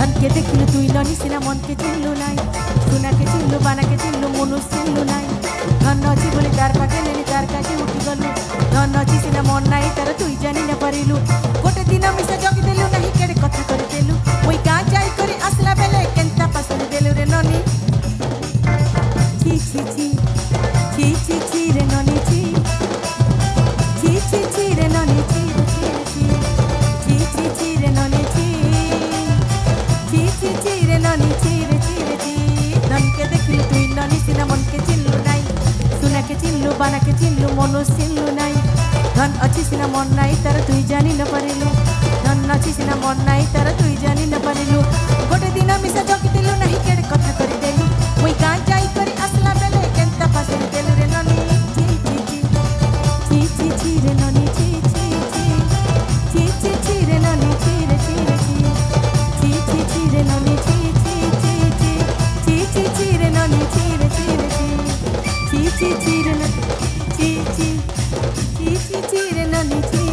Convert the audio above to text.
ধনকে দেখিলু তুই ননি সিনা মনকে চিনলু নাই সুনাকে চিনলু বানাকে চিনলু মনুষ চিনলু নাই ধন ଅଛି ବୋଲି ତାର ପାଖେ ନେଲି ତାର କାছে ଉଠି ଗଲୁ ଧନ ଅଛି ସିନା ମନ ନାହିଁ ତାର ତୁଇ ଜାଣି ନ ପାରିଲୁ ଗୋଟେ ଦିନ ମିଶା ଜଗିଦେଲୁ ନାହିଁ କେଡ଼େ କଥା କରିଦେଲୁ ମୁଇଁ ଗାଁ ଯାଇ କରି ଆସିଲା ବେଲେ କେନ୍ତା ପାସଲି ଦେଲୁ ରେ ନନି ଛି ଛି ଛି ଛି ଛି ଛି ରେ ନନି ଛି ছি ছি ছি রে ননি ছি ছি ছি ছি ছি ছি রে ননি ছি ছি ছি ছি রে ননি ছি রে ছি রে ছি ধনকে দেখিলু তুই ননি সিনা মনকে চিনলু নাই সুনাকে চিনলু বানাকে চিনলু মনুষ চিনলু নাই ধন ଅଛି ସିନା ମନ ନାହିଁ ତାର ତୁଇ ଜାଣି ନ ପାରିଲୁ ଧନ ଅଛି ସିନା ମନ ନାହିଁ ତାର ତୁଇ ଜାଣି ନ ପାରିଲୁ ଗୋଟେ ଦିନ ମିଶା ଜଗିଦେଲୁ ନାହିଁ କେଡ଼େ କଥା କରିଦେଲୁ ମୁଇଁ ଗାଁ ଯାଇ କରି ଆସିଲା ବେଲେ କେନ୍ତା ପାସଲି ଦେଲୁ ରେ ନନି ଛି ଛି ଛି ছি ছি ছি রে ননি ছি ছি ছি ছি ছি ছি রে ননি ছি রে ছি রে ছি ছি ছি ছি রে ননি ছি ছি ছি ছি ছি ছি ছি রে ননি ছি রে ছি রে ছি ছি ছি ছি রে ননি ছি ছি ছি ছি ছি রে ননি ছি